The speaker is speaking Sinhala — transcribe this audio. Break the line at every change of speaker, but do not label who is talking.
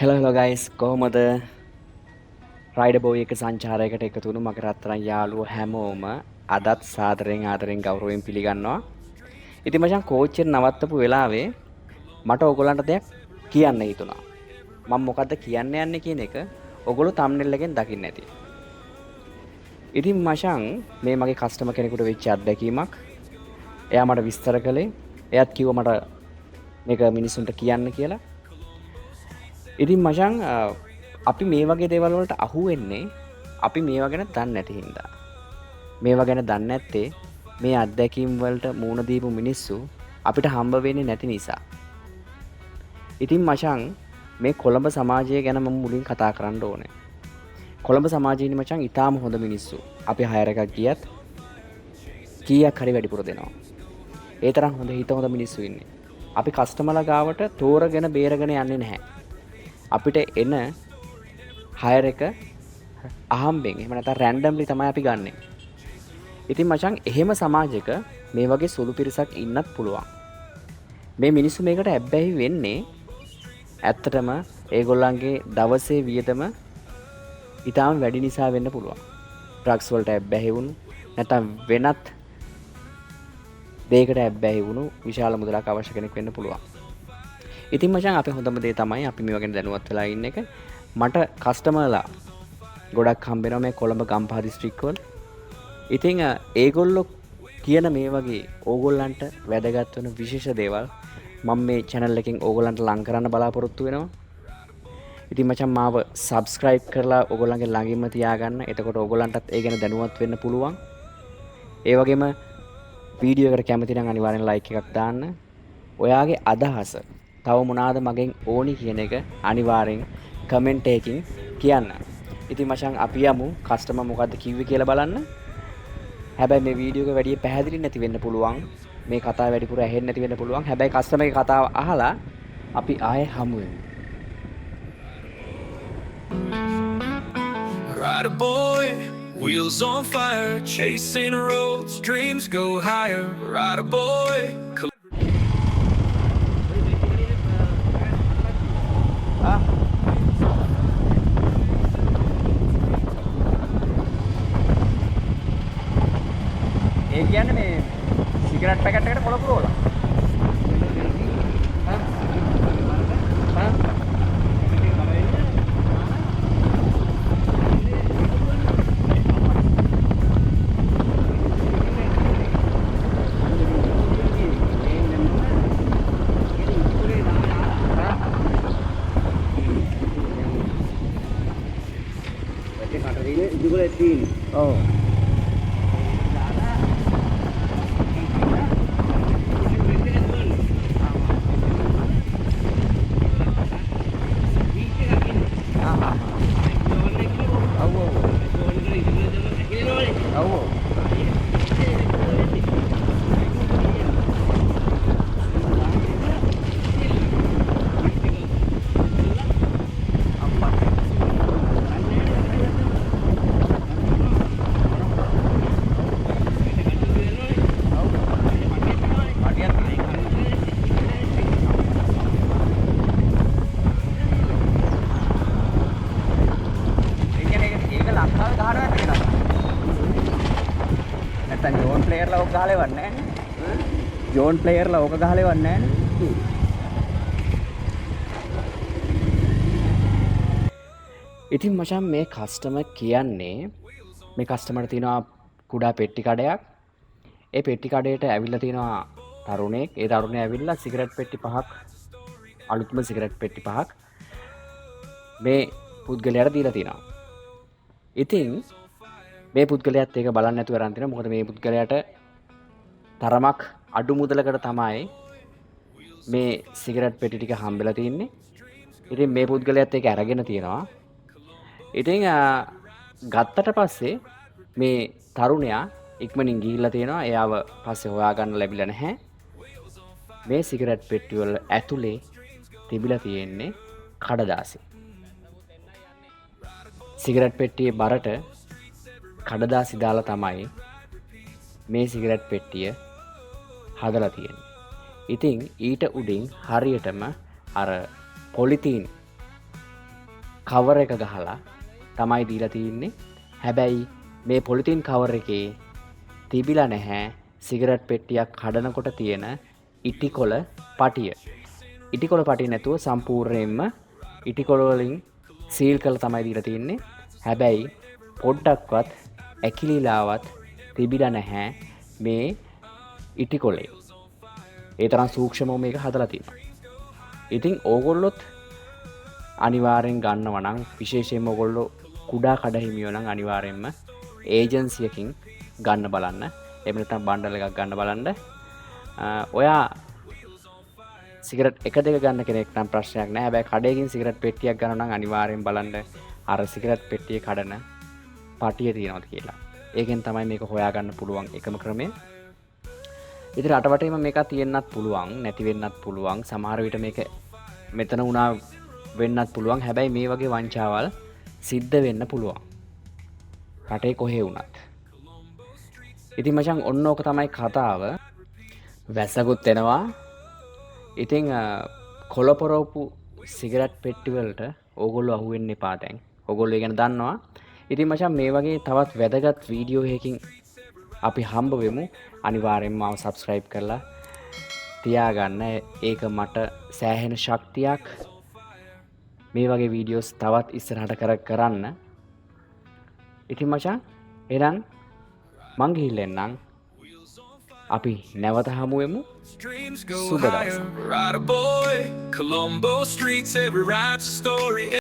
හෙලෝ ගයිස් කොහොමද රයිඩ බෝයි එක සංචාරයකට එකතු වුණු මගේ රත්තරන් යාළුවෝ හැමෝම අදත් සාදරයෙන් ආදරයෙන් ගෞරවයෙන් පිළිගන්නවා. ඉතින් මචං කෝච්චිය නවත්තපු වෙලාවේ මට ඕගොල්ලන්ට දෙයක් කියන්න හිතුණා. මම මොකද්ද කියන්න යන්නේ කියන එක ඕගොල්ලෝ thumbnail එකෙන් දකින්න ඇති. ඉතින් මචං මේ මගේ කස්ටමර් කෙනෙකුට වෙච්ච අත්දැකීමක්. එයා මට විස්තර කළේ. එයාත් කිව්වා මට මේක මිනිස්සුන්ට කියන්න කියලා. ඉතින් මචං අපි මේ වගේ දේවල් වලට අහු වෙන්නේ අපි මේවා ගැන දන්නේ නැති හින්දා. මේවා ගැන දන්නේ නැත්තේ මේ අත්දැකීම් වලට මුහුණ දීපු මිනිස්සු අපිට හම්බ වෙන්නේ නැති නිසා. ඉතින් මචං මේ කොළඹ සමාජය ගැන මම මුලින් කතා කරන්න ඕනේ. කොළඹ සමාජයේ මචං ඊටාම හොඳ මිනිස්සු. අපි හයර් එකක් ගියත් කීයක් හරි වැඩිපුර දෙනවා. ඒ තරම් හොඳ හිත හොඳ මිනිස්සු ඉන්නේ. අපි කස්ටමර්ලා ගාවට තෝරගෙන බේරගෙන යන්නේ නැහැ. අපිට එන හයර් එක අහම්බෙන් එහෙම නැත්නම් රැන්ඩම්ලි තමයි අපි ගන්නෙ. ඉතින් මචං එහෙම සමාජයක මේ වගේ සුළු පිරිසක් ඉන්නත් පුළුවන්. මේ මිනිස්සු මේකට ඇබ්බැහි වෙන්නේ ඇත්තටම ඒගොල්ලන්ගේ දවසේ වියදම ඊටාම වැඩි නිසා වෙන්න පුළුවන්. ඩ්‍රග්ස් වලට ඇබ්බැහි වුණු නැත්නම් වෙනත් දෙයකට ඇබ්බැහි වුණු විශාල මුදලක් අවශ්‍ය කෙනෙක් වෙන්න පුළුවන්. ඉතින් මචං අපේ හොඳම දේ තමයි අපි මේ වගේ දැනුවත් වෙලා ඉන්න එක. මට කස්ටමර්ලා ගොඩක් හම්බ වෙනවා මේ කොළඹ ගම්පහ දිස්ත්‍රික්ක වල. ඉතින් ඒගොල්ලෝ කියන මේ වගේ ඕගොල්ලන්ට වැදගත් වෙන විශේෂ දේවල් මම මේ channel එකෙන් ඕගොල්ලන්ට ලං කරන්න බලාපොරොත්තු වෙනවා. ඉතින් මචං මාව subscribe කරලා ඕගොල්ලන්ගේ ළඟින්ම තියාගන්න. එතකොට ඕගොල්ලන්ටත් ඒ ගැන දැනුවත් වෙන්න පුළුවන්. ඒ වගේම වීඩියෝ එකට කැමති නම් අනිවාර්යෙන් like එකක් දාන්න. ඔයාගේ අදහස තව මොනවාද මගෙන් ඕනි කියන එක අනිවාර්යෙන් කමෙන්ට් එකකින් කියන්න. ඉතින් මචං අපි යමු කස්ටමර් මොකද්ද කිව්වේ කියලා බලන්න. හැබැයි මේ වීඩියෝ එක වැඩි පැහැදිලි නැති වෙන්න පුළුවන්. මේ කතාව වැඩිපුර ඇහෙන්නේ නැති වෙන්න පුළුවන්. හැබැයි කස්ටමර්ගේ කතාව අහලා අපි ආයේ හමු වෙමු.
Ride a boy, wheels on fire, chasing roads, dreams go higher. Ride a boy.
ඒ කියන්නේ මේ සිගරට් පැකට් එකට කොළ පුරවලා. ඔව්. නැත්තම් ජෝන් ප්ලේයර්ලා ඕක ගහලා ඉවන්නේ නැහනේ. ජෝන් ප්ලේයර්ලා ඕක ගහලා ඉවන්නේ නැහනේ. ඉතින් මචං මේ කස්ටමර් කියන්නේ මේ කස්ටමර්ට තියෙනවා කුඩා පෙට්ටි කඩයක්. ඒ පෙට්ටි කඩේට ඇවිල්ලා තියෙනවා තරුණයෙක්. ඒ තරුණයා ඇවිල්ලා සිගරට් පෙට්ටි පහක් අලුත්ම සිගරට් පෙට්ටි පහක් මේ පුද්ගලයාට දීලා තියෙනවා. ඉතින් මේ පුද්ගලයාත් ඒක බලන්න නැතුව අරන් තිනවා. මොකද මේ පුද්ගලයාට තරමක් අඩු මුදලකට තමයි මේ සිගරට් පෙට්ටි ටික හම්බෙලා තින්නේ. ඉතින් මේ පුද්ගලයාත් ඒක අරගෙන තියෙනවා. ඉතින් ගත්තට පස්සේ මේ තරුණයා ඉක්මනින් ගිහිල්ලා තියෙනවා. එයාව පස්සේ හොයාගන්න ලැබිලා නැහැ. මේ සිගරට් පෙට්ටි වල ඇතුලේ තිබිලා තියෙන්නේ කඩදාසි. සිගරට් පෙට්ටියේ බරට කඩදාසි දාලා තමයි මේ සිගරට් පෙට්ටිය හදලා තියෙන්නේ. ඉතින් ඊට උඩින් හරියටම අර පොලිතීන් කවර් එක ගහලා තමයි දීලා තින්නේ. හැබැයි මේ පොලිතින් කවර් එකේ තිබිලා නැහැ සිගරට් පෙට්ටියක් කඩනකොට තියෙන ඉටිකොල පටිය. ඉටිකොල පටිය නැතුව සම්පූර්ණයෙන්ම ඉටිකොල වලින් සීල් කරලා තමයි දීලා තින්නේ. හැබැයි පොඩ්ඩක්වත් ඇකිලිලාවත් තිබිලා නැහැ මේ ඉටිකොලේ. ඒ තරම් සූක්ෂමව මේක හදලා තියෙනවා. ඉතින් ඕගොල්ලොත් අනිවාර්යෙන් ගන්නවා නම් විශේෂයෙන්ම ඕගොල්ලෝ කුඩා කඩහිමියෝ නම් අනිවාර්යෙන්ම ඒජන්සියකින් ගන්න බලන්න. එහෙම නැත්නම් බණ්ඩල් එකක් ගන්න බලන්න. ඔයා සිගරට් එක දෙක ගන්න කෙනෙක් නම් ප්‍රශ්නයක් නැහැ. හැබැයි කඩේකින් සිගරට් පෙට්ටියක් ගන්න නම් අනිවාර්යෙන් බලන්න අර සිගරට් පෙට්ටියේ කඩන පටිය තියෙනවද කියලා. ඒකෙන් තමයි මේක හොයාගන්න පුළුවන් එකම ක්‍රමය. ඉතින් රටවටේම මේක තියෙන්නත් පුළුවන්, නැති වෙන්නත් පුළුවන්. සමහර විට මේක මෙතන වුණා වෙන්නත් පුළුවන්. හැබැයි මේ වගේ වංචාවල් සිද්ධ වෙන්න පුළුවන්. රටේ කොහේ වුණත්. ඉතින් මචං ඔන්න ඕක තමයි කතාව. වැස්සකුත් එනවා. ඉතින් කොළපොරොප්පු සිගරට් පෙට්ටි වලට ඕගොල්ලෝ අහු වෙන්න එපා දැන්. ඕගොල්ලෝ ඒ ගැන දන්නවා. ඉතින් මචං මේ වගේ තවත් වැදගත් වීඩියෝ එකකින් අපි හම්බ වෙමු. අනිවාර්යෙන්ම මාව subscribe කරලා තියාගන්න. ඒක මට සෑහෙන ශක්තියක් මේ වගේ වීඩියෝස් තවත් ඉස්සරහට කරන්න. ඉතින් මචං එහෙනම් මං ගිහිල්ලා එන්නම්. අපි නැවත හමු වෙමු.
Dreams go
සුබ දවසක්.
higher. Ride a boy, Colombo streets, every ride's a story.